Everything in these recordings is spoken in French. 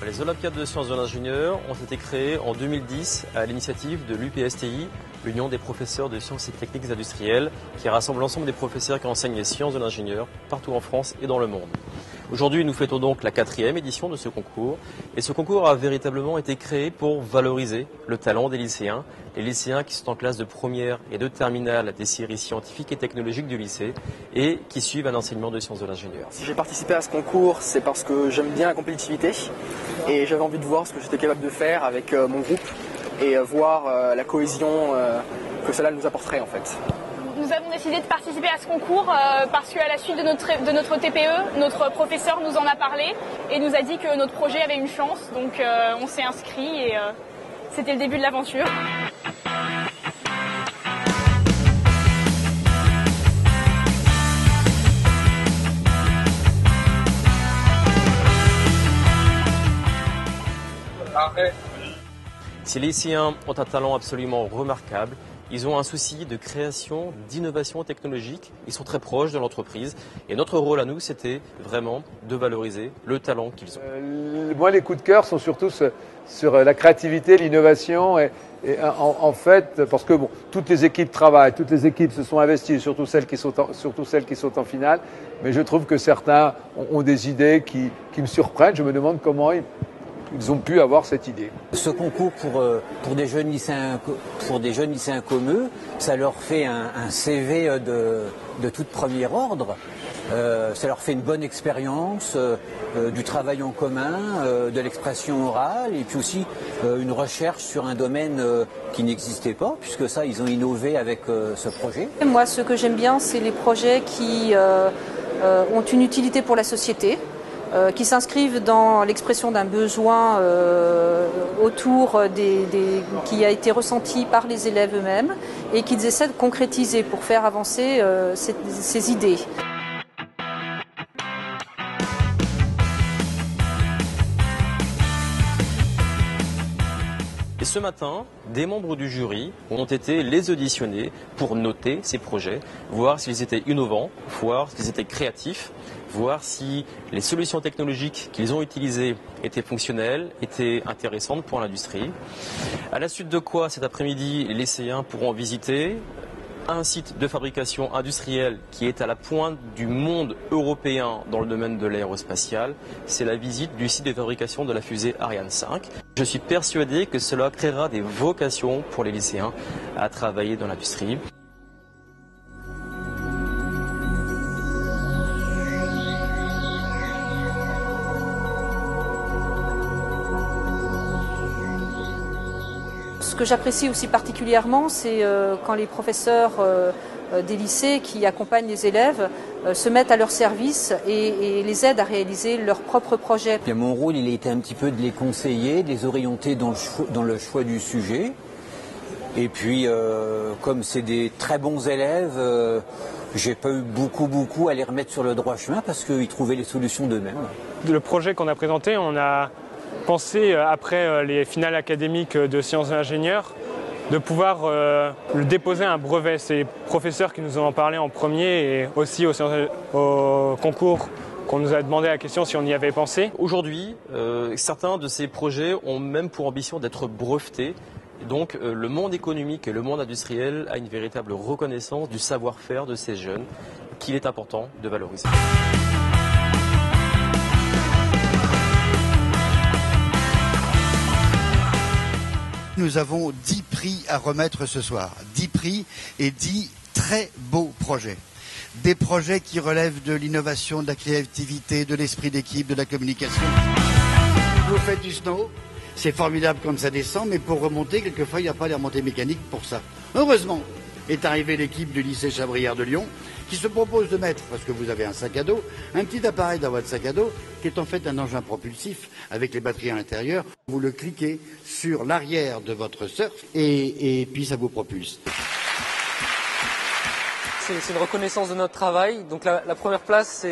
Les Olympiades de sciences de l'ingénieur ont été créées en 2010 à l'initiative de l'UPSTI, l'Union des professeurs de sciences et techniques industrielles, qui rassemble l'ensemble des professeurs qui enseignent les sciences de l'ingénieur partout en France et dans le monde. Aujourd'hui, nous fêtons donc la 4e édition de ce concours. Et ce concours a véritablement été créé pour valoriser le talent des lycéens. Les lycéens qui sont en classe de première et de terminale des séries scientifiques et technologiques du lycée et qui suivent un enseignement de sciences de l'ingénieur. Si j'ai participé à ce concours, c'est parce que j'aime bien la compétitivité et j'avais envie de voir ce que j'étais capable de faire avec mon groupe et voir la cohésion que cela nous apporterait en fait. Nous avons décidé de participer à ce concours parce qu'à la suite de notre TPE, notre professeur nous en a parlé et nous a dit que notre projet avait une chance. Donc on s'est inscrit et c'était le début de l'aventure. Ces lycéens ont un talent absolument remarquable. Ils ont un souci de création, d'innovation technologique. Ils sont très proches de l'entreprise. Et notre rôle à nous, c'était vraiment de valoriser le talent qu'ils ont. Moi, les coups de cœur sont surtout sur la créativité, l'innovation. Et en fait, parce que bon, toutes les équipes travaillent, toutes les équipes se sont investies, surtout celles qui sont en finale. Mais je trouve que certains ont des idées qui me surprennent. Je me demande comment ils ont pu avoir cette idée. Ce concours pour des jeunes lycéens comme eux, ça leur fait un CV de tout premier ordre. Ça leur fait une bonne expérience du travail en commun, de l'expression orale et puis aussi une recherche sur un domaine qui n'existait pas, puisque ça, ils ont innové avec ce projet. Moi, ce que j'aime bien, c'est les projets qui ont une utilité pour la société. Qui s'inscrivent dans l'expression d'un besoin qui a été ressenti par les élèves eux-mêmes et qu'ils essaient de concrétiser pour faire avancer ces idées. Et ce matin, des membres du jury ont été les auditionnés pour noter ces projets, voir s'ils étaient innovants, voir s'ils étaient créatifs, voir si les solutions technologiques qu'ils ont utilisées étaient fonctionnelles, étaient intéressantes pour l'industrie. À la suite de quoi, cet après-midi, les lycéens pourront visiter un site de fabrication industrielle qui est à la pointe du monde européen dans le domaine de l'aérospatial. C'est la visite du site de fabrication de la fusée Ariane 5. Je suis persuadé que cela créera des vocations pour les lycéens à travailler dans l'industrie. Ce que j'apprécie aussi particulièrement, c'est quand les professeurs des lycées qui accompagnent les élèves se mettent à leur service et les aident à réaliser leurs propres projets. Bien, mon rôle, il a été un petit peu de les conseiller, de les orienter dans le choix du sujet. Et puis, comme c'est des très bons élèves, j'ai pas eu beaucoup à les remettre sur le droit chemin parce qu'ils trouvaient les solutions d'eux-mêmes. Le projet qu'on a présenté, on a pensé, après les finales académiques de sciences de l'ingénieur, de pouvoir le déposer un brevet. C'est les professeurs qui nous en ont parlé en premier et aussi au concours qu'on nous a demandé la question si on y avait pensé. Aujourd'hui, certains de ces projets ont même pour ambition d'être brevetés. Donc le monde économique et le monde industriel a une véritable reconnaissance du savoir-faire de ces jeunes qu'il est important de valoriser. Nous avons 10 prix à remettre ce soir. 10 prix et 10 très beaux projets. Des projets qui relèvent de l'innovation, de la créativité, de l'esprit d'équipe, de la communication. Vous faites du snow, c'est formidable quand ça descend, mais pour remonter, quelquefois, il n'y a pas les remontées mécaniques pour ça. Heureusement est arrivée l'équipe du lycée Chabrière de Lyon qui se propose de mettre, parce que vous avez un sac à dos, un petit appareil dans votre sac à dos qui est en fait un engin propulsif avec les batteries à l'intérieur. Vous le cliquez sur l'arrière de votre surf et puis ça vous propulse. C'est une reconnaissance de notre travail. Donc la première place,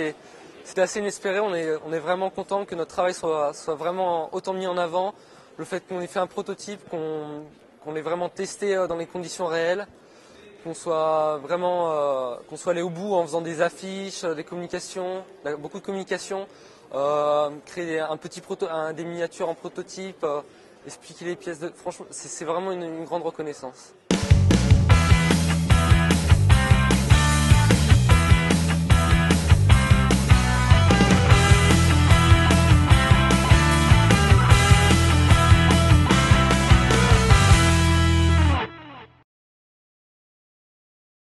c'était assez inespéré. On est vraiment content que notre travail soit vraiment autant mis en avant. Le fait qu'on ait fait un prototype, qu'on l'ait vraiment testé dans les conditions réelles. Qu'on soit allé au bout en faisant des affiches, des communications, beaucoup de communication, créer des miniatures en prototype, expliquer les pièces. Franchement, c'est vraiment une grande reconnaissance.